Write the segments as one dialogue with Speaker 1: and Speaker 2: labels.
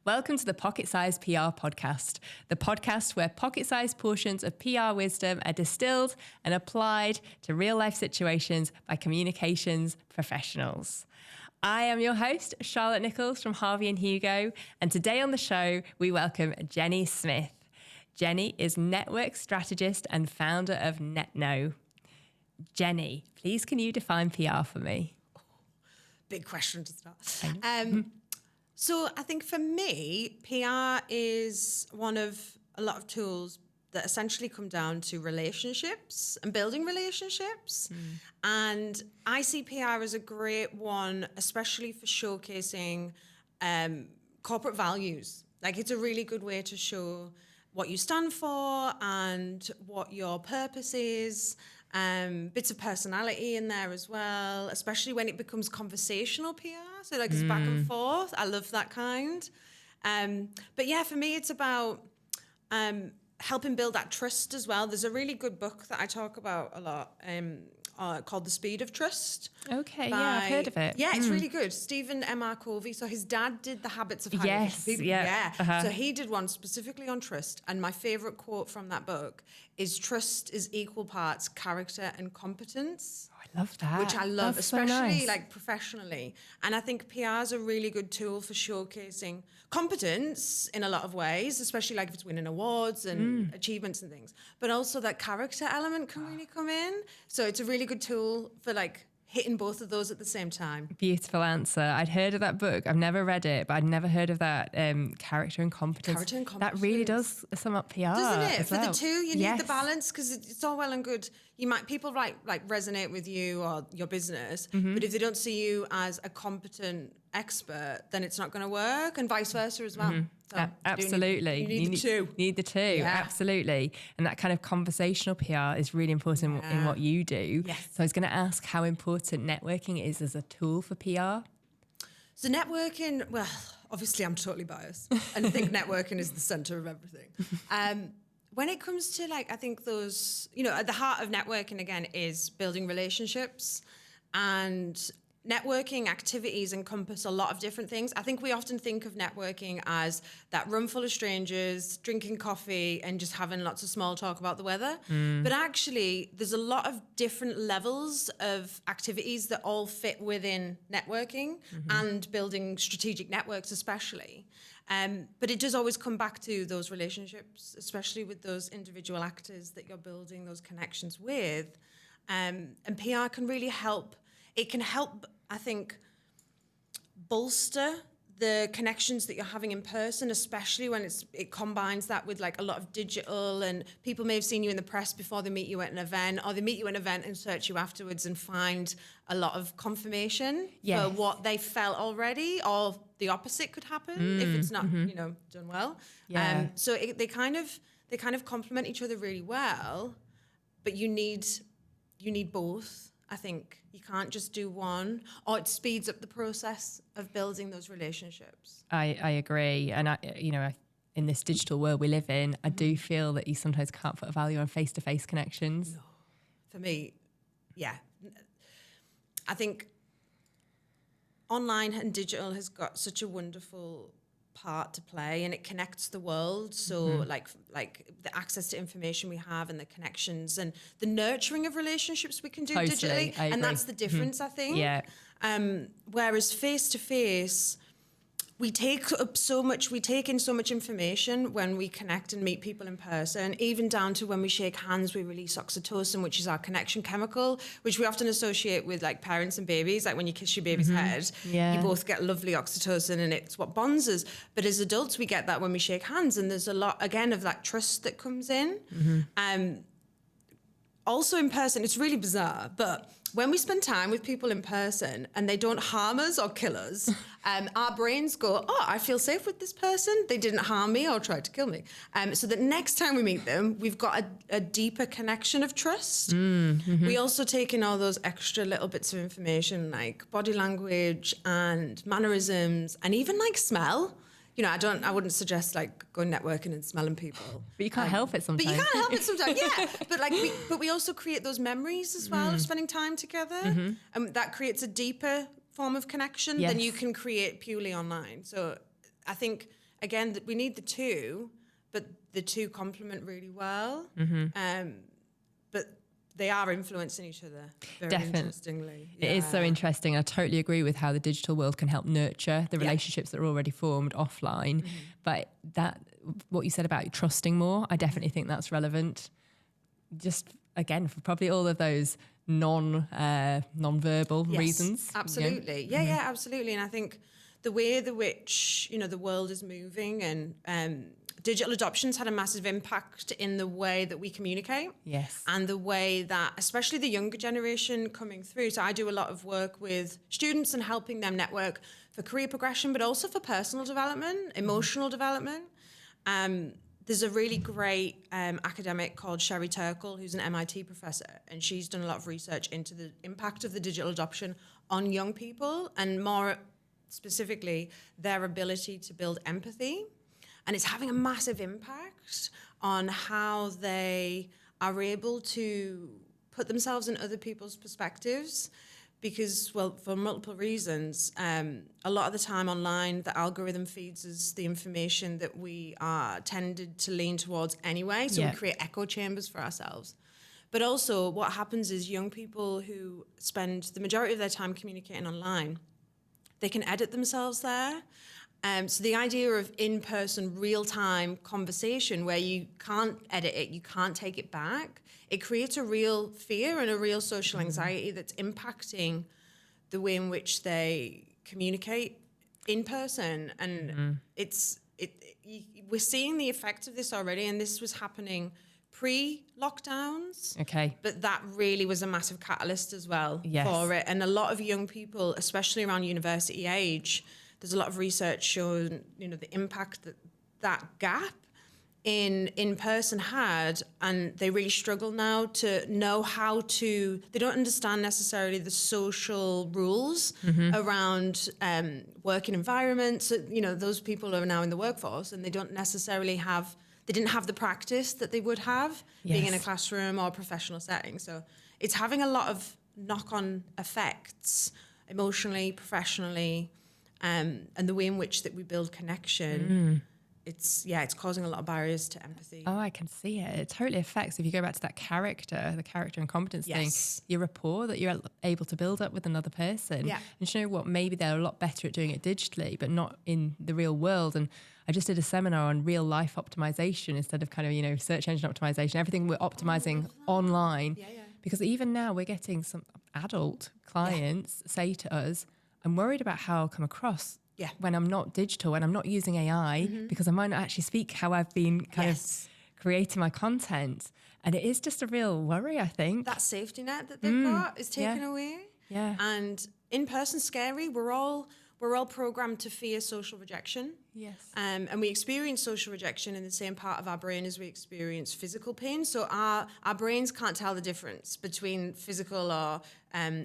Speaker 1: Welcome to the Pocket Size PR podcast, the podcast where pocket-sized portions of PR wisdom are distilled and applied to real-life situations by communications professionals. I am your host, Charlotte Nichols from Harvey and Hugo, and today on the show, we welcome Jeni Smith. Jeni is network strategist and founder of NetKno. Jeni, please can you define PR for me?
Speaker 2: Big question to start. So I think for me, PR is one of a lot of tools that essentially come down to relationships and building relationships. And I see PR as a great one, especially for showcasing corporate values. Like, it's a really good way to show what you stand for and what your purpose is. Bits of personality in there as well, especially when it becomes conversational PR. So like it's back and forth. I love that kind. But yeah, for me, it's about helping build that trust as well. There's a really good book that I talk about a lot called The Speed of Trust.
Speaker 1: Okay, yeah, I've heard of it.
Speaker 2: Yeah, it's really good. Stephen M.R. Covey. So his dad did The Habits of Highly
Speaker 1: Yes,
Speaker 2: People.
Speaker 1: yeah. Uh-huh.
Speaker 2: So he did one specifically on trust. And my favorite quote from that book is trust is equal parts character and competence.
Speaker 1: Oh, I love that.
Speaker 2: Which I love,
Speaker 1: That's so
Speaker 2: especially
Speaker 1: nice.
Speaker 2: like professionally. And I think PR is a really good tool for showcasing competence in a lot of ways, especially like if it's winning awards and achievements and things. But also that character element can really come in. So it's a really good tool for like hitting both of those at the same time.
Speaker 1: Beautiful answer. I'd heard of that book. I've never read it, but I'd never heard of that character and competence.
Speaker 2: Character and competence.
Speaker 1: That really does sum up PR,
Speaker 2: Doesn't it?
Speaker 1: as
Speaker 2: For
Speaker 1: well.
Speaker 2: the two, you
Speaker 1: Yes.
Speaker 2: need the balance, because it's all well and good. You might people like resonate with you or your business, but if they don't see you as a competent expert, then it's not going to work, and vice versa as well. So
Speaker 1: Absolutely.
Speaker 2: you need the two.
Speaker 1: Need the two,
Speaker 2: Yeah.
Speaker 1: absolutely. And that kind of conversational PR is really important in what you do.
Speaker 2: Yes.
Speaker 1: So I was going to ask how important networking is as a tool for PR.
Speaker 2: So networking, well, obviously I'm totally biased and I think networking is the center of everything. When it comes to like, I think those, at the heart of networking again is building relationships, and networking activities encompass a lot of different things. I think we often think of networking as that room full of strangers, drinking coffee and just having lots of small talk about the weather. But actually, there's a lot of different levels of activities that all fit within networking and building strategic networks especially. But it does always come back to those relationships, especially with those individual actors that you're building those connections with. And PR can really help. It can help, I think, bolster the connections that you're having in person, especially when it combines that with like a lot of digital, and people may have seen you in the press before they meet you at an event, or they meet you at an event and search you afterwards and find a lot of confirmation for what they felt already, or the opposite could happen if it's not, done well.
Speaker 1: Yeah.
Speaker 2: So they kind of complement each other really well, but you need both. I think you can't just do one, or it speeds up the process of building those relationships.
Speaker 1: I agree. And in this digital world we live in, I do feel that you sometimes can't put a value on face-to-face connections.
Speaker 2: No. For me, yeah. I think online and digital has got such a wonderful part to play, and it connects the world. So like the access to information we have, and the connections and the nurturing of relationships we can do digitally.
Speaker 1: I agree.
Speaker 2: And that's the difference, I think.
Speaker 1: Yeah.
Speaker 2: Whereas face to face, we take in so much information when we connect and meet people in person, even down to when we shake hands, we release oxytocin, which is our connection chemical, which we often associate with like parents and babies. Like when you kiss your baby's head, you both get lovely oxytocin, and it's what bonds us. But as adults, we get that when we shake hands, and there's a lot, again, of that trust that comes in. Also in person, it's really bizarre, but when we spend time with people in person and they don't harm us or kill us, our brains go, oh, I feel safe with this person. They didn't harm me or try to kill me. So that next time we meet them, we've got a deeper connection of trust. We also take in all those extra little bits of information like body language and mannerisms, and even like smell. I wouldn't suggest like going networking and smelling people.
Speaker 1: But you can't help it sometimes.
Speaker 2: But you can't help it sometimes, yeah. But we also create those memories as well of spending time together. And that creates a deeper form of connection than you can create purely online. So I think again, we need the two, but the two complement really well. But they are influencing each other very
Speaker 1: Definitely.
Speaker 2: interestingly.
Speaker 1: It is so interesting. I totally agree with how the digital world can help nurture the relationships that are already formed offline. But what you said about trusting more, I definitely think that's relevant. Just again, for probably all of those non-verbal reasons.
Speaker 2: Absolutely. Yeah, absolutely. And I think the way in which, the world is moving and digital adoption's had a massive impact in the way that we communicate.
Speaker 1: Yes.
Speaker 2: And the way that, especially the younger generation coming through. So I do a lot of work with students and helping them network for career progression, but also for personal development, emotional development. There's a really great academic called Sherry Turkle, who's an MIT professor, and she's done a lot of research into the impact of the digital adoption on young people, and more specifically, their ability to build empathy. And it's having a massive impact on how they are able to put themselves in other people's perspectives. Because, well, for multiple reasons, a lot of the time online, the algorithm feeds us the information that we are tended to lean towards anyway. So we create echo chambers for ourselves. But also what happens is young people who spend the majority of their time communicating online, they can edit themselves there. So the idea of in-person, real-time conversation where you can't edit it, you can't take it back, it creates a real fear and a real social anxiety that's impacting the way in which they communicate in person. And we're seeing the effect of this already, and this was happening pre-lockdowns.
Speaker 1: Okay. But
Speaker 2: that really was a massive catalyst as well for it. And a lot of young people, especially around university age, there's a lot of research showing, the impact that gap in person had, and they really struggle now to know they don't understand necessarily the social rules around working environments. So, those people are now in the workforce, and they didn't have the practice that they would have being in a classroom or a professional setting. So it's having a lot of knock-on effects emotionally, professionally, and the way in which that we build connection, it's causing a lot of barriers to empathy.
Speaker 1: Oh, I can see it. It totally affects, if you go back to that the character and competence thing, your rapport that you're able to build up with another person.
Speaker 2: Yeah.
Speaker 1: And you know what, maybe they're a lot better at doing it digitally, but not in the real world. And I just did a seminar on real life optimization instead of kind of, search engine optimization, everything we're optimizing online. Because even now we're getting some adult clients say to us, I'm worried about how I'll come across when I'm not digital, when I'm not using AI, because I might not actually speak how I've been kind of creating my content. And it is just a real worry, I think.
Speaker 2: That safety net that they've got is taken away.
Speaker 1: Yeah.
Speaker 2: And in person, scary. We're all programmed to fear social rejection.
Speaker 1: Yes.
Speaker 2: And we experience social rejection in the same part of our brain as we experience physical pain. So our brains can't tell the difference between physical or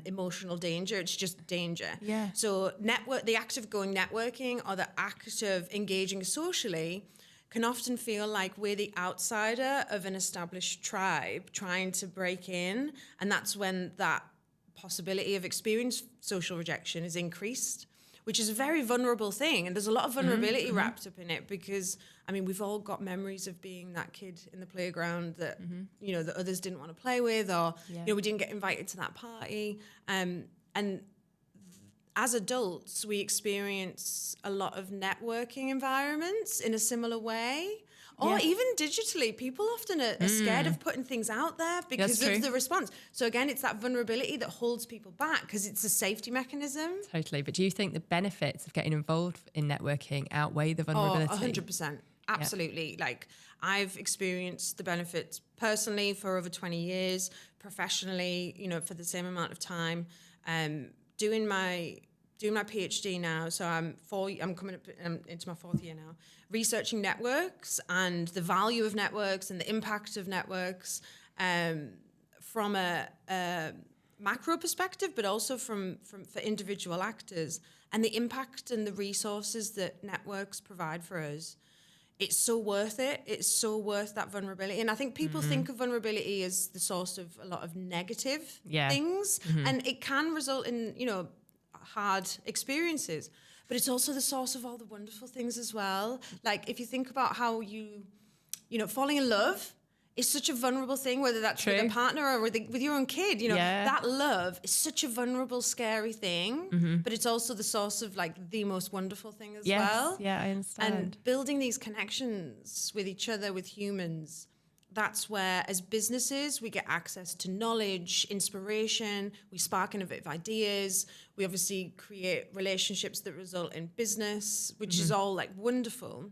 Speaker 2: emotional danger. It's just danger.
Speaker 1: Yeah.
Speaker 2: So the act of going networking or the act of engaging socially can often feel like we're the outsider of an established tribe trying to break in. And that's when that possibility of experience social rejection is increased, which is a very vulnerable thing. And there's a lot of vulnerability wrapped up in it because, we've all got memories of being that kid in the playground that, that others didn't want to play with, or, we didn't get invited to that party. And as adults, we experience a lot of networking environments in a similar way. Or even digitally, people often are scared of putting things out there because of the response. So again, it's that vulnerability that holds people back because it's a safety mechanism.
Speaker 1: Totally. But do you think the benefits of getting involved in networking outweigh the vulnerability?
Speaker 2: 100%. Absolutely. Yeah. Like, I've experienced the benefits personally for over 20 years, professionally, for the same amount of time. Doing my PhD now, so I'm coming up into my fourth year now, researching networks and the value of networks and the impact of networks from a macro perspective, but also for individual actors, and the impact and the resources that networks provide for us. It's so worth it. It's so worth that vulnerability. And I think people think of vulnerability as the source of a lot of negative things, and it can result in, hard experiences. But it's also the source of all the wonderful things as well. Like if you think about how you know, falling in love is such a vulnerable thing, whether that's with a partner or with your own kid. You know, that love is such a vulnerable, scary thing, but it's also the source of like the most wonderful thing as well.
Speaker 1: Yeah, I understand.
Speaker 2: And building these connections with each other, with humans, that's where, as businesses, we get access to knowledge, inspiration, we spark innovative ideas, we obviously create relationships that result in business, which is all like wonderful.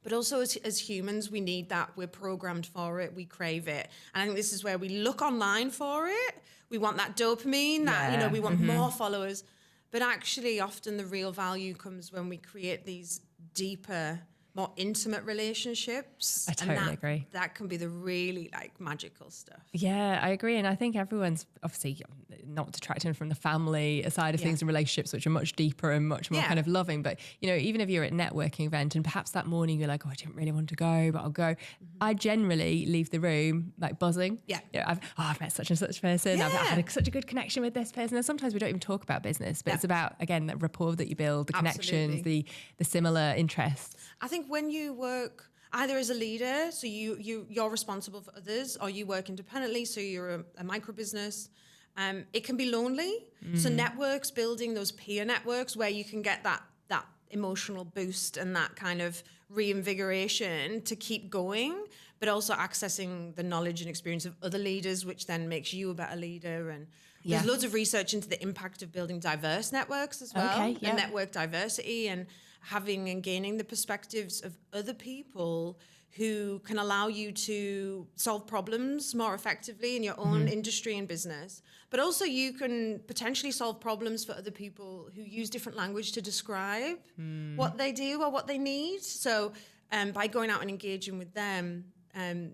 Speaker 2: But also as humans, we need that. We're programmed for it. We crave it. And I think this is where we look online for it. We want that dopamine, that, you know, we want more followers. But actually, often the real value comes when we create these deeper, more intimate relationships.
Speaker 1: I totally agree.
Speaker 2: That can be the really like magical stuff.
Speaker 1: Yeah, I agree. And I think everyone's obviously not detracting from the family side of things and relationships, which are much deeper and much more kind of loving. But, you know, even if you're at a networking event and perhaps that morning you're like, oh, I didn't really want to go, but I'll go. I generally leave the room like buzzing. Yeah. You know, I've met such and such person. I've had such a good connection with this person. And sometimes we don't even talk about business, but it's about, again, that rapport that you build, the connections, the similar interests.
Speaker 2: I think when you work either as a leader, so you're responsible for others, or you work independently, so you're a micro business, it can be lonely. So networks, building those peer networks where you can get that emotional boost and that kind of reinvigoration to keep going, but also accessing the knowledge and experience of other leaders, which then makes you a better leader. And there's loads of research into the impact of building diverse networks as well, and network diversity, and having and gaining the perspectives of other people who can allow you to solve problems more effectively in your own industry and business. But also you can potentially solve problems for other people who use different language to describe what they do or what they need. So by going out and engaging with them,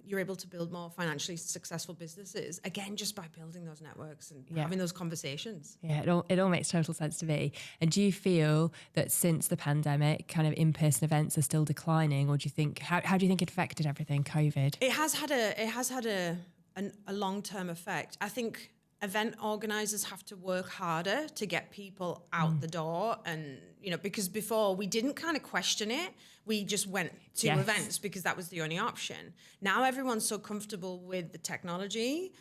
Speaker 2: you're able to build more financially successful businesses, again, just by building those networks and having those conversations. Yeah,
Speaker 1: it all makes total sense to me. And do you feel that since the pandemic, kind of in-person events are still declining, or do you think, how do you think it affected everything, COVID?
Speaker 2: It has had a long-term effect. I think event organizers have to work harder to get people out the door, and you know, because before we didn't kind of question it, we just went to events because that was the only option. Now everyone's so comfortable with the technology,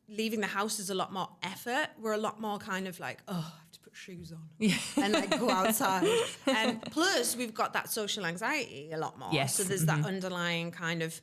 Speaker 2: leaving the house is a lot more effort. We're a lot more kind of like, oh, I have to put shoes on and like go outside. And plus we've got that social anxiety a lot more. So there's that underlying kind of,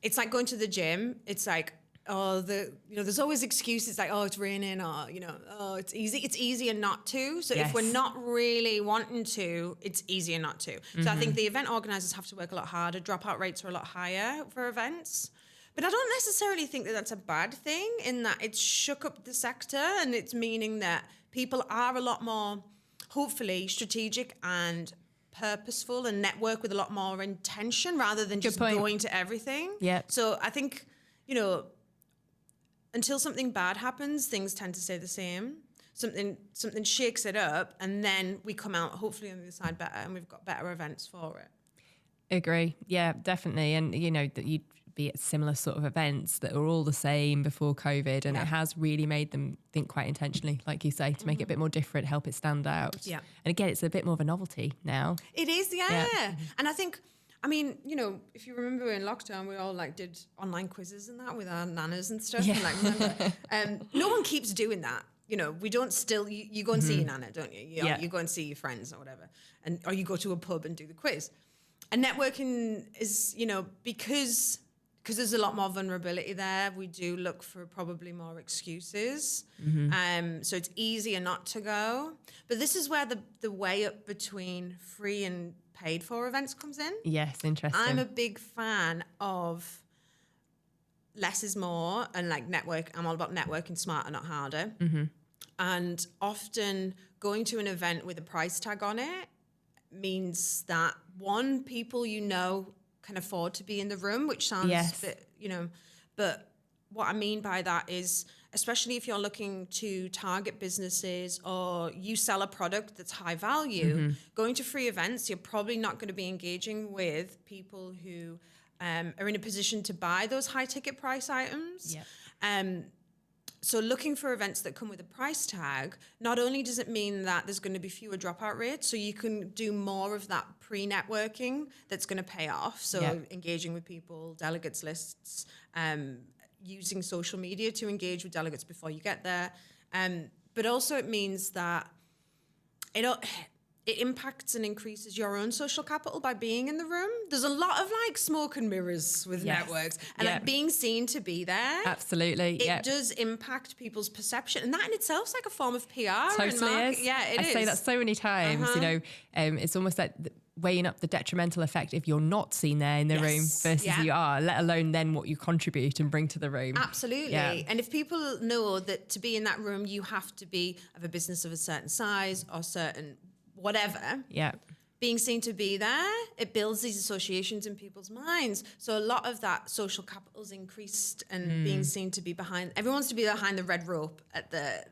Speaker 2: it's like going to the gym. It's like, oh, there's always excuses like, oh, it's raining, or, you know, oh, it's easy. It's easier not to. So if we're not really wanting to, it's easier not to. So I think the event organizers have to work a lot harder. Dropout rates are a lot higher for events. But I don't necessarily think that that's a bad thing, in that it's shook up the sector, and it's meaning that people are a lot more, hopefully, strategic and purposeful, and network with a lot more intention rather than just going to everything. So I think, you know, until something bad happens, things tend to stay the same. Something shakes it up, and then we come out hopefully on the other side better, and we've got better events for it.
Speaker 1: Agree. Yeah, definitely. And you know, that you'd be at similar sort of events that are all the same before COVID, and it has really made them think quite intentionally, like you say, to make it a bit more different, help it stand out. And again, it's a bit more of a novelty now.
Speaker 2: It is, And I think, I mean, you know, if you remember in lockdown, we all like did online quizzes and that with our nanas and stuff. And, like, remember, no one keeps doing that. You know, we don't still, you go and see your nana, don't you? You go and see your friends or whatever. Or you go to a pub and do the quiz. And networking is, you know, because there's a lot more vulnerability there, we do look for probably more excuses. So it's easier not to go. But this is where the way up between free and paid for events comes in.
Speaker 1: Yes, interesting.
Speaker 2: I'm a big fan of less is more, and like network. I'm all about networking smarter, not harder. And often going to an event with a price tag on it means that one, people you know can afford to be in the room, which sounds a bit, you know, but what I mean by that is, especially if you're looking to target businesses or you sell a product that's high value, going to free events, you're probably not going to be engaging with people who are in a position to buy those high ticket price items. So looking for events that come with a price tag, not only does it mean that there's going to be fewer dropout rates, so you can do more of that pre-networking that's going to pay off. So engaging with people, delegates lists, using social media to engage with delegates before you get there. But also it means that it impacts and increases your own social capital by being in the room. There's a lot of like smoke and mirrors with networks, and like being seen to be there.
Speaker 1: Absolutely.
Speaker 2: It does impact people's perception, and that in itself is like a form of PR.
Speaker 1: Totally is.
Speaker 2: Yeah, it is.
Speaker 1: I say that so many times, you know, it's almost like weighing up the detrimental effect if you're not seen there in the room versus you are, let alone then what you contribute and bring to the room.
Speaker 2: Absolutely. Yeah. And if people know that to be in that room, you have to be of a business of a certain size or certain whatever.
Speaker 1: Yeah.
Speaker 2: Being seen to be there, it builds these associations in people's minds. So a lot of that social capital's increased, and being seen to be behind, everyone wants to be behind the red rope at the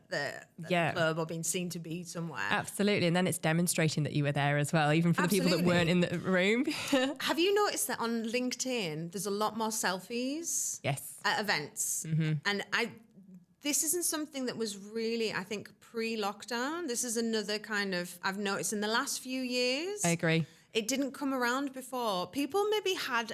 Speaker 2: club, or being seen to be somewhere.
Speaker 1: Absolutely. And then it's demonstrating that you were there as well, even for the people that weren't in the room.
Speaker 2: Have you noticed that on LinkedIn, there's a lot more selfies at events? And this isn't something that was really, I think, pre-lockdown. This is another kind of, I've noticed in the last few years.
Speaker 1: I agree.
Speaker 2: It didn't come around before. People maybe had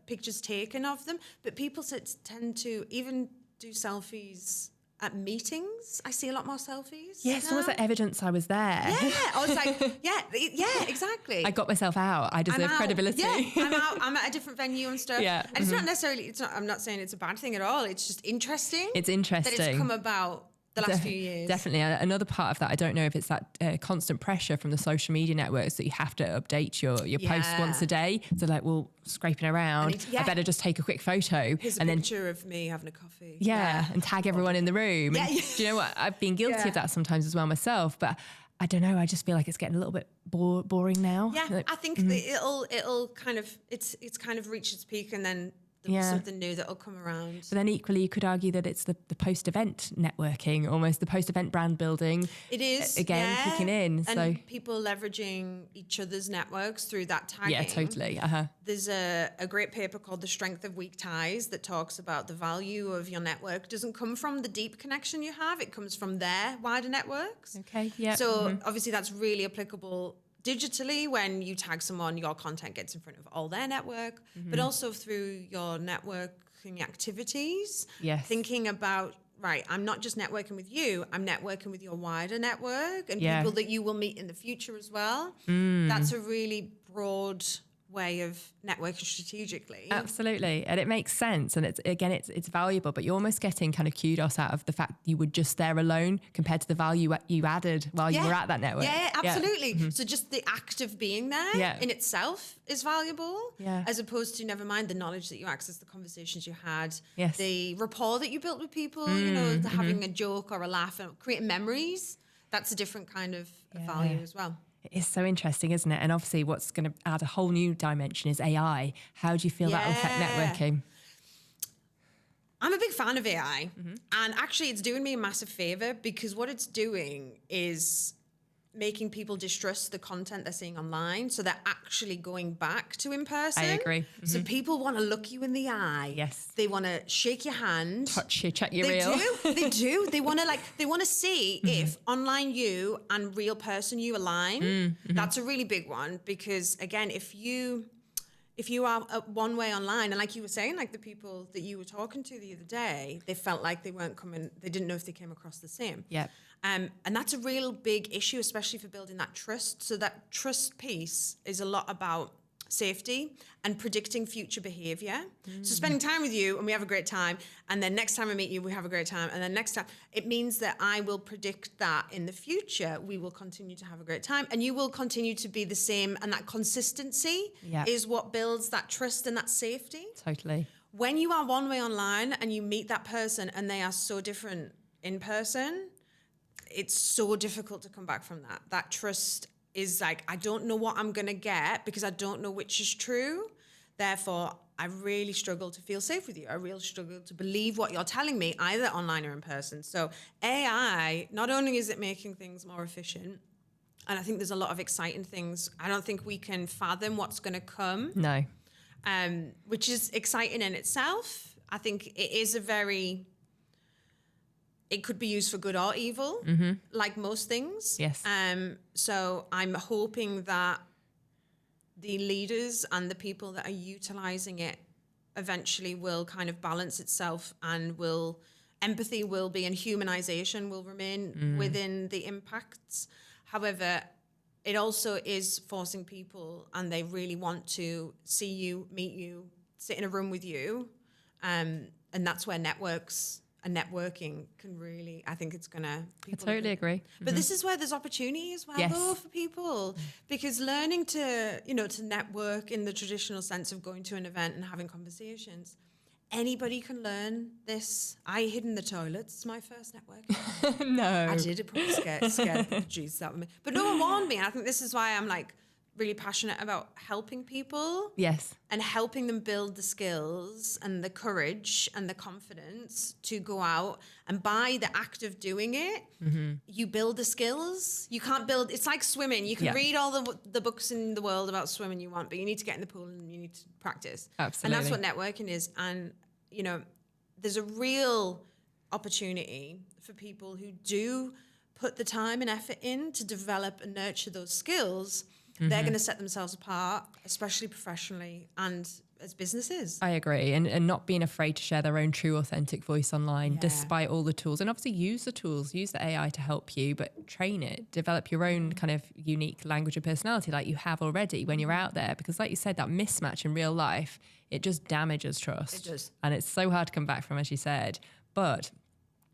Speaker 2: pictures taken of them, but people tend to even do selfies at meetings. I see a lot more selfies.
Speaker 1: Yeah, it's almost like evidence I was there.
Speaker 2: Yeah, I was like, yeah, exactly.
Speaker 1: I got myself out. I deserve credibility.
Speaker 2: Yeah, I'm out. I'm at a different venue and stuff.
Speaker 1: Yeah.
Speaker 2: And it's not necessarily, I'm not saying it's a bad thing at all. It's just interesting.
Speaker 1: It's interesting.
Speaker 2: That it's come about the last few years.
Speaker 1: Definitely. Another part of that, I don't know if it's that constant pressure from the social media networks that you have to update your posts once a day. So like, well, scraping around, I better just take a quick photo.
Speaker 2: Here's a picture of me having a coffee.
Speaker 1: Yeah, and tag everyone in the room. And do you know what? I've been guilty of that sometimes as well myself, but I don't know. I just feel like it's getting a little bit boring now.
Speaker 2: Yeah,
Speaker 1: like,
Speaker 2: I think it'll kind of, it's kind of reached its peak, and then there'll be something new that'll come around.
Speaker 1: But then equally, you could argue that it's the post-event networking, almost the post-event brand building.
Speaker 2: It is.
Speaker 1: Again, kicking in.
Speaker 2: And
Speaker 1: so
Speaker 2: people leveraging each other's networks through that tagging.
Speaker 1: Yeah, totally.
Speaker 2: There's a great paper called The Strength of Weak Ties that talks about the value of your network doesn't come from the deep connection you have. It comes from their wider networks.
Speaker 1: Okay, yeah.
Speaker 2: So obviously that's really applicable digitally. When you tag someone, your content gets in front of all their network, but also through your networking activities.
Speaker 1: Yes.
Speaker 2: Thinking about, right, I'm not just networking with you, I'm networking with your wider network and people that you will meet in the future as well. That's a really broad way of networking strategically.
Speaker 1: Absolutely. And it makes sense. And it's valuable, but you're almost getting kind of kudos out of the fact you were just there alone compared to the value you added while you were at that network.
Speaker 2: Yeah, absolutely. So just the act of being there in itself is valuable, as opposed to, never mind the knowledge that you accessed, the conversations you had, the rapport that you built with people, you know, having a joke or a laugh and creating memories. That's a different kind of value as well.
Speaker 1: It is so interesting, isn't it? And obviously what's going to add a whole new dimension is AI. How do you feel that will affect networking?
Speaker 2: I'm a big fan of AI. And actually it's doing me a massive favor, because what it's doing is making people distrust the content they're seeing online. So they're actually going back to in person.
Speaker 1: I agree.
Speaker 2: So people want to look you in the eye.
Speaker 1: Yes.
Speaker 2: They want to shake your hand.
Speaker 1: Touch you, check your
Speaker 2: They
Speaker 1: reel.
Speaker 2: They do. They want to see if online you and real person you align. That's a really big one, because again, if you are one way online, and like you were saying, like the people that you were talking to the other day, they felt like they weren't coming, they didn't know if they came across the same.
Speaker 1: Yeah.
Speaker 2: And that's a real big issue, especially for building that trust. So that trust piece is a lot about safety and predicting future behavior. So spending time with you and we have a great time, and then next time I meet you, we have a great time, and then next time, it means that I will predict that in the future, we will continue to have a great time, and you will continue to be the same, and that consistency is what builds that trust and that safety.
Speaker 1: Totally.
Speaker 2: When you are one way online and you meet that person and they are so different in person, it's so difficult to come back from that. That trust is like, I don't know what I'm going to get because I don't know which is true. Therefore, I really struggle to feel safe with you. I really struggle to believe what you're telling me, either online or in person. So AI, not only is it making things more efficient, and I think there's a lot of exciting things. I don't think we can fathom what's going to come.
Speaker 1: No.
Speaker 2: Which is exciting in itself. I think it is a very it could be used for good or evil, like most things.
Speaker 1: Yes.
Speaker 2: So I'm hoping that the leaders and the people that are utilizing it eventually will kind of balance itself, and empathy will be, and humanization will remain within the impacts. However, it also is forcing people, and they really want to see you, meet you, sit in a room with you. And that's where networks and networking can really, I think it's going to...
Speaker 1: I totally agree.
Speaker 2: But this is where there's opportunity as well, though, for people. Because learning to, to network in the traditional sense of going to an event and having conversations, anybody can learn this. I hid in the toilets. It's my first networking.
Speaker 1: No.
Speaker 2: I did. It probably scared the juice out of me. But no one warned me. And I think this is why I'm like really passionate about helping people.
Speaker 1: Yes.
Speaker 2: And helping them build the skills and the courage and the confidence to go out. And by the act of doing it, you build the skills. You can't build, it's like swimming. You can read all the books in the world about swimming you want, but you need to get in the pool and you need to practice.
Speaker 1: Absolutely.
Speaker 2: And that's what networking is. And, there's a real opportunity for people who do put the time and effort in to develop and nurture those skills. They're going to set themselves apart, especially professionally and as businesses.
Speaker 1: I agree. And not being afraid to share their own true, authentic voice online, despite all the tools. And obviously use the tools, use the AI to help you, but train it, develop your own kind of unique language and personality like you have already when you're out there. Because like you said, that mismatch in real life, it just damages trust.
Speaker 2: It does.
Speaker 1: And it's so hard to come back from, as you said. But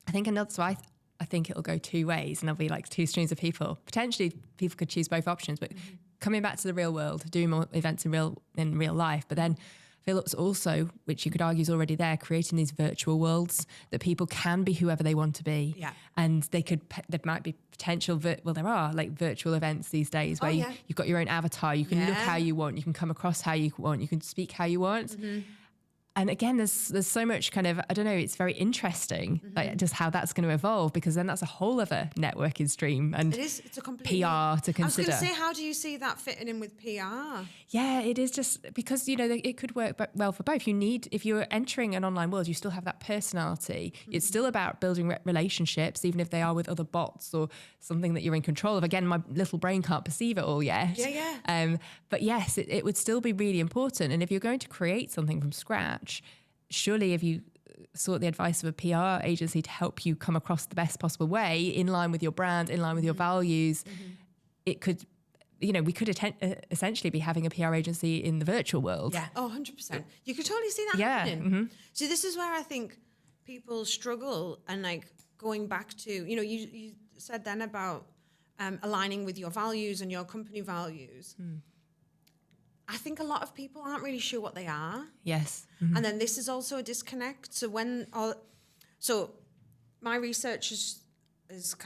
Speaker 1: I think I think it'll go two ways, and there'll be like two streams of people. Potentially people could choose both options, but coming back to the real world, doing more events in real life, but then I feel it's also, which you could argue is already there, creating these virtual worlds that people can be whoever they want to be.
Speaker 2: Yeah.
Speaker 1: And there might be potential, there are like virtual events these days where you've got your own avatar, you can look how you want, you can come across how you want, you can speak how you want. And again, there's so much kind of, I don't know, it's very interesting, like just how that's going to evolve, because then that's a whole other networking stream and
Speaker 2: it's a complete
Speaker 1: PR to consider.
Speaker 2: I was going to say, how do you see that fitting in with PR?
Speaker 1: Yeah, it is just because, it could work well for both. If you're entering an online world, you still have that personality. It's still about building relationships, even if they are with other bots or something that you're in control of. Again, my little brain can't perceive it all yet.
Speaker 2: Yeah.
Speaker 1: But yes, it would still be really important. And if you're going to create something from scratch, surely if you sought the advice of a PR agency to help you come across the best possible way, in line with your brand, in line with your values, it could, we could essentially be having a PR agency in the virtual world.
Speaker 2: Yeah, 100%. You could totally see that happening. So this is where I think people struggle, and like going back to, you said then about aligning with your values and your company values. I think a lot of people aren't really sure what they are.
Speaker 1: Yes.
Speaker 2: And then this is also a disconnect. So my research has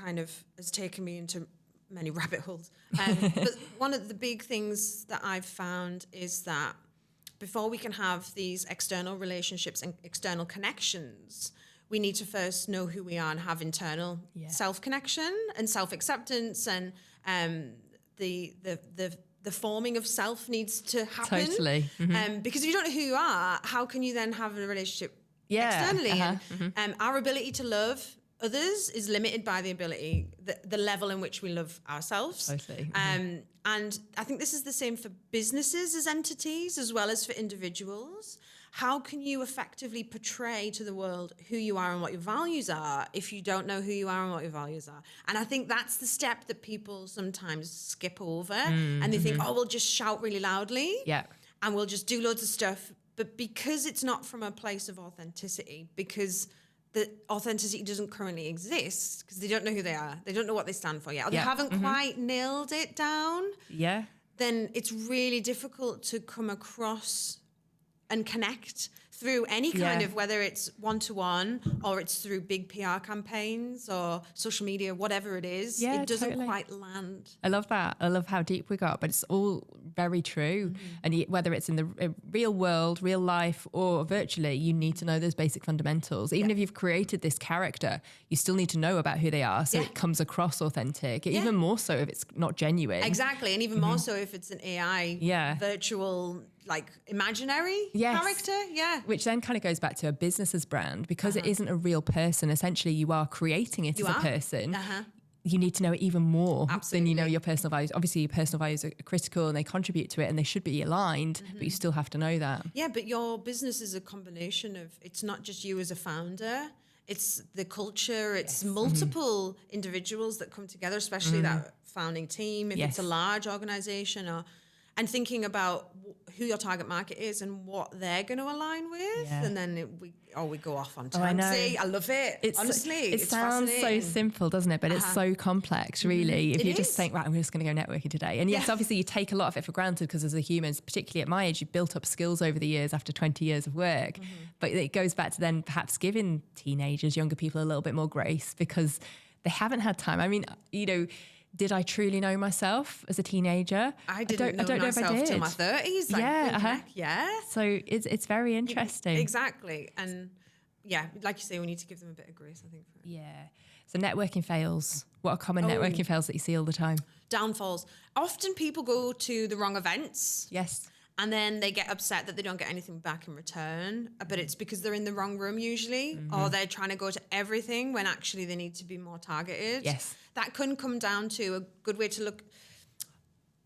Speaker 2: taken me into many rabbit holes. But one of the big things that I've found is that before we can have these external relationships and external connections, we need to first know who we are and have internal self-connection and self-acceptance, and the forming of self needs to happen.
Speaker 1: Totally.
Speaker 2: Because if you don't know who you are, how can you then have a relationship externally? And our ability to love others is limited by the level in which we love ourselves.
Speaker 1: Totally.
Speaker 2: And I think this is the same for businesses as entities as well as for individuals. How can you effectively portray to the world who you are and what your values are if you don't know who you are and what your values are? And I think that's the step that people sometimes skip over, and they think, we'll just shout really loudly and we'll just do loads of stuff. But because it's not from a place of authenticity, because the authenticity doesn't currently exist, because they don't know who they are, they don't know what they stand for yet, or they haven't quite nailed it down, then it's really difficult to come across and connect through any kind of, whether it's one-to-one or it's through big PR campaigns or social media, whatever it is, it doesn't quite land.
Speaker 1: I love that. I love how deep we got, but it's all very true. And whether it's in the real world, real life, or virtually, you need to know those basic fundamentals. Even if you've created this character, you still need to know about who they are, so it comes across authentic, even more so if it's not genuine.
Speaker 2: Exactly. And even more so if it's an AI virtual like imaginary character. Yeah.
Speaker 1: Which then kind of goes back to a business's brand, because it isn't a real person. Essentially, you are creating it as a person. You need to know it even more than you know your personal values. Obviously, your personal values are critical and they contribute to it and they should be aligned, but you still have to know that.
Speaker 2: Yeah, but your business is a combination of, it's not just you as a founder, it's the culture, it's multiple individuals that come together, especially that founding team, if it's a large organization, and thinking about who your target market is and what they're going to align with. And then we go off on time. I love it. Honestly,
Speaker 1: it sounds so simple, doesn't it? But it's so complex, really. If you just think, right, I'm just going to go networking today. And yes, obviously you take a lot of it for granted because as a human, particularly at my age, you've built up skills over the years after 20 years of work. But it goes back to then perhaps giving teenagers, younger people a little bit more grace because they haven't had time. I mean, you know, did I truly know myself as a teenager?
Speaker 2: I don't know myself till my 30s. Like,
Speaker 1: So it's very interesting.
Speaker 2: Exactly. And yeah, like you say, we need to give them a bit of grace, I think.
Speaker 1: So networking fails. What are common networking fails that you see all the time?
Speaker 2: Downfalls. Often people go to the wrong events.
Speaker 1: Yes.
Speaker 2: And then they get upset that they don't get anything back in return. But it's because they're in the wrong room usually, or they're trying to go to everything when actually they need to be more targeted.
Speaker 1: Yes.
Speaker 2: That can come down to a good way to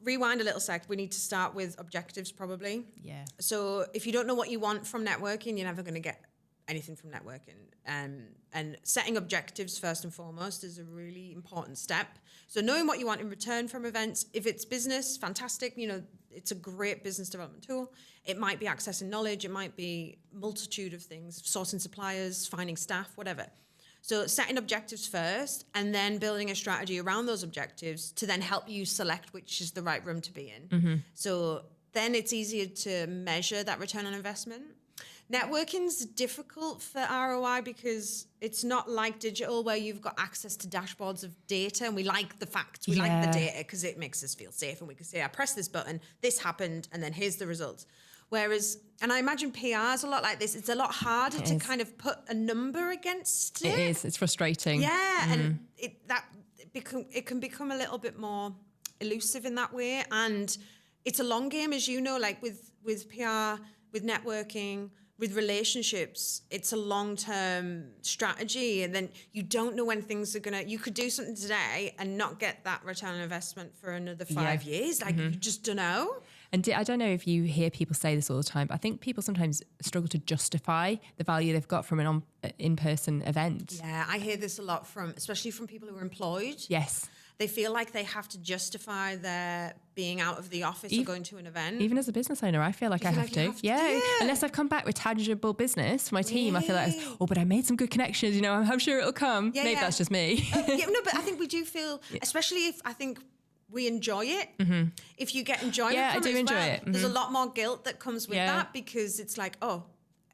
Speaker 2: rewind a little sec. We need to start with objectives probably.
Speaker 1: Yeah.
Speaker 2: So if you don't know what you want from networking, you're never going to get anything from networking. And setting objectives first and foremost is a really important step. So knowing what you want in return from events, if it's business, fantastic, you know, it's a great business development tool. It might be accessing knowledge, it might be multitude of things, sourcing suppliers, finding staff, whatever. So setting objectives first and then building a strategy around those objectives to then help you select which is the right room to be in. So then it's easier to measure that return on investment. Networking's difficult for ROI because it's not like digital where you've got access to dashboards of data and we like the facts, we like the data because it makes us feel safe and we can say, I pressed this button, this happened, and then here's the results. Whereas, and I imagine PR is a lot like this, it's a lot harder to kind of put a number against it.
Speaker 1: It is, it's frustrating.
Speaker 2: Yeah, and it can become a little bit more elusive in that way. And it's a long game, as you know, like with PR, with networking, with relationships, it's a long-term strategy, and then you don't know when things are gonna. You could do something today and not get that return on investment for another 5 years. Like you just don't know.
Speaker 1: And I don't know if you hear people say this all the time, but I think people sometimes struggle to justify the value they've got from an in-person event.
Speaker 2: Yeah, I hear this a lot especially from people who are employed.
Speaker 1: Yes.
Speaker 2: They feel like they have to justify their being out of the office or going to an event.
Speaker 1: Even as a business owner, I feel like I have to. Yeah. Unless I've come back with tangible business for my team, I feel like, but I made some good connections, you know, I'm sure it'll come. Maybe that's just me.
Speaker 2: But I think we do feel, especially if I think we enjoy it. If you get enjoyment from it, enjoy it. There's a lot more guilt that comes with that because it's like,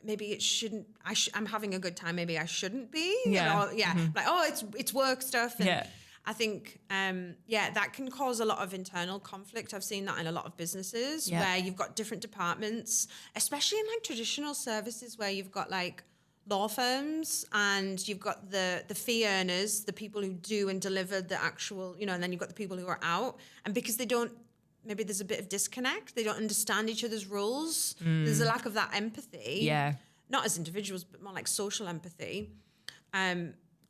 Speaker 2: maybe it shouldn't, I'm having a good time, maybe I shouldn't be. Like, it's work stuff. And I think, that can cause a lot of internal conflict. I've seen that in a lot of businesses where you've got different departments, especially in like traditional services where you've got like law firms and you've got the fee earners, the people who do and deliver the actual, you know, and then you've got the people who are out. And because maybe there's a bit of disconnect, they don't understand each other's roles. There's a lack of that empathy. Yeah. Not as individuals, but more like social empathy.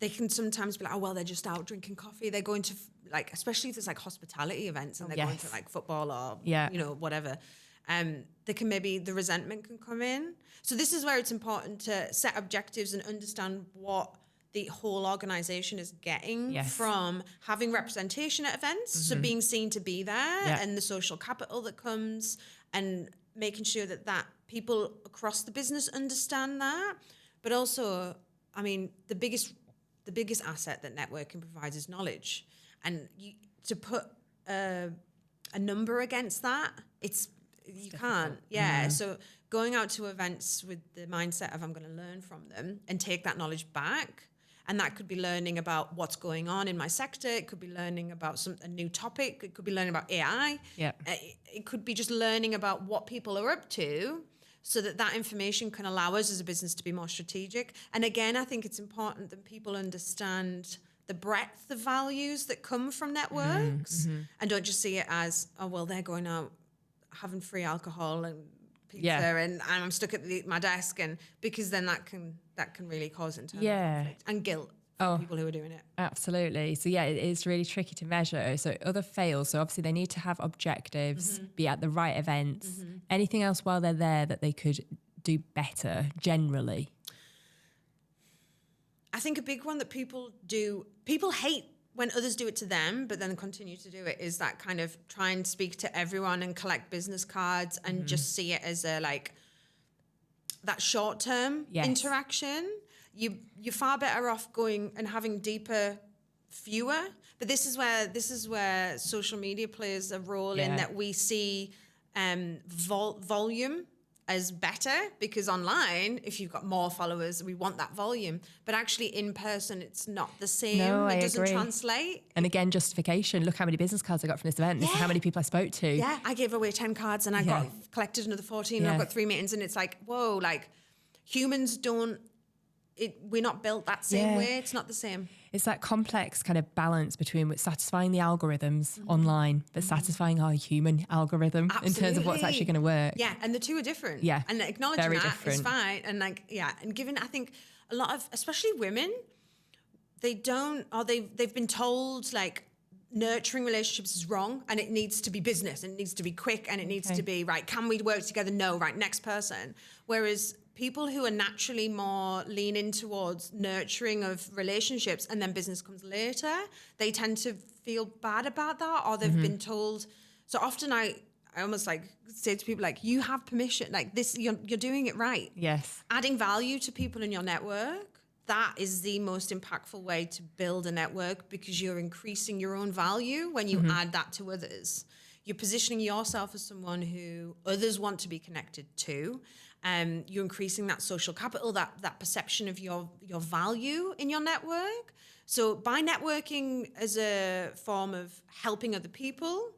Speaker 2: They can sometimes be like, they're just out drinking coffee. They're going to like, especially if there's like hospitality events and they're going to like football or, you know, whatever. The resentment can come in. So this is where it's important to set objectives and understand what the whole organization is getting from having representation at events. So being seen to be there and the social capital that comes and making sure that people across the business understand that. But also, I mean, the biggest asset that networking provides is knowledge. And to put a number against that, you can't. Yeah. So going out to events with the mindset of I'm going to learn from them and take that knowledge back. And that could be learning about what's going on in my sector. It could be learning about a new topic. It could be learning about AI. Yeah. It could be just learning about what people are up to so that information can allow us as a business to be more strategic. And again, I think it's important that people understand the breadth of values that come from networks and don't just see it as, they're going out having free alcohol and pizza and I'm stuck at my desk, and because then that can really cause internal conflict and guilt for people who are doing it.
Speaker 1: Absolutely. So it is really tricky to measure. So other fails. So obviously they need to have objectives, be at the right events. Anything else while they're there that they could do better generally?
Speaker 2: I think a big one that people hate when others do it to them, but then continue to do it, is that kind of try and speak to everyone and collect business cards and just see it as that short-term interaction. You're far better off going and having deeper, fewer. But this is where social media plays a role in that we see volume as better, because online, if you've got more followers, we want that volume. But actually in person, it's not the same.
Speaker 1: No,
Speaker 2: it
Speaker 1: I
Speaker 2: doesn't
Speaker 1: agree.
Speaker 2: translate.
Speaker 1: And again, justification. Look how many business cards I got from this event. This is how many people I spoke to.
Speaker 2: Yeah, I gave away 10 cards and I got collected another 14 and I've got 3 meetings, and it's like, whoa, like humans we're not built that same way. It's not the same.
Speaker 1: It's that complex kind of balance between satisfying the algorithms online, but satisfying our human algorithm in terms of what's actually going to work.
Speaker 2: Yeah, and the two are different.
Speaker 1: Yeah,
Speaker 2: and acknowledging
Speaker 1: very
Speaker 2: that
Speaker 1: different.
Speaker 2: is fine. And and given, I think a lot of, especially women, they've been told nurturing relationships is wrong and it needs to be business and it needs to be quick and it needs to be right. Can we work together? No, right. Next person. Whereas people who are naturally more leaning towards nurturing of relationships and then business comes later, they tend to feel bad about that, or they've been told. So often I almost say to people, you have permission, this, you're doing it right.
Speaker 1: Yes.
Speaker 2: Adding value to people in your network, that is the most impactful way to build a network, because you're increasing your own value when you add that to others. You're positioning yourself as someone who others want to be connected to. You're increasing that social capital, that perception of your value in your network. So by networking as a form of helping other people,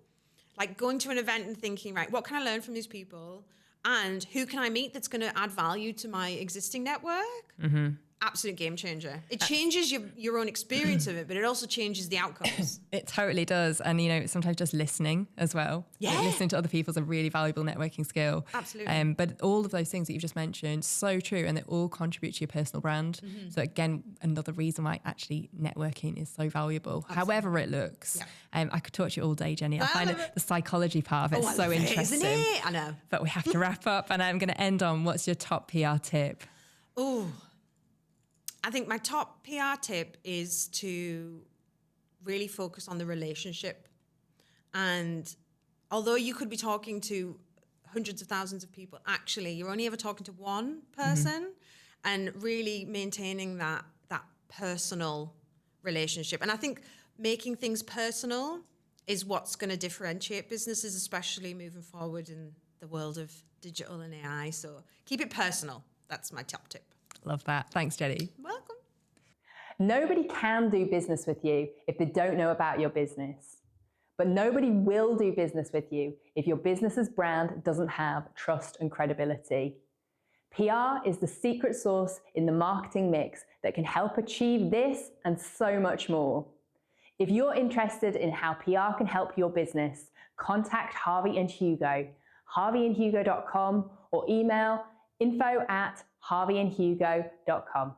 Speaker 2: going to an event and thinking, right, what can I learn from these people? And who can I meet that's going to add value to my existing network? Absolute game changer. It changes your own experience of it, but it also changes the outcomes.
Speaker 1: It totally does. And, sometimes just listening as well.
Speaker 2: Yeah.
Speaker 1: Listening to other people is a really valuable networking skill.
Speaker 2: Absolutely.
Speaker 1: But all of those things that you've just mentioned, so true. And they all contribute to your personal brand. So again, another reason why actually networking is so valuable, however it looks.
Speaker 2: Yeah.
Speaker 1: I could talk to you all day, Jenny. I find the psychology part of it so interesting.
Speaker 2: Isn't it? I know.
Speaker 1: But we have to wrap up, and I'm going to end on, what's your top PR tip?
Speaker 2: Oh, I think my top PR tip is to really focus on the relationship. And although you could be talking to hundreds of thousands of people, actually, you're only ever talking to one person, and really maintaining that personal relationship. And I think making things personal is what's going to differentiate businesses, especially moving forward in the world of digital and AI. So keep it personal. That's my top tip.
Speaker 1: Love that. Thanks, Jenny.
Speaker 2: Welcome.
Speaker 3: Nobody can do business with you if they don't know about your business. But nobody will do business with you if your business's brand doesn't have trust and credibility. PR is the secret sauce in the marketing mix that can help achieve this and so much more. If you're interested in how PR can help your business, contact Harvey and Hugo, harveyandhugo.com, or email info@harveyandhugo.com.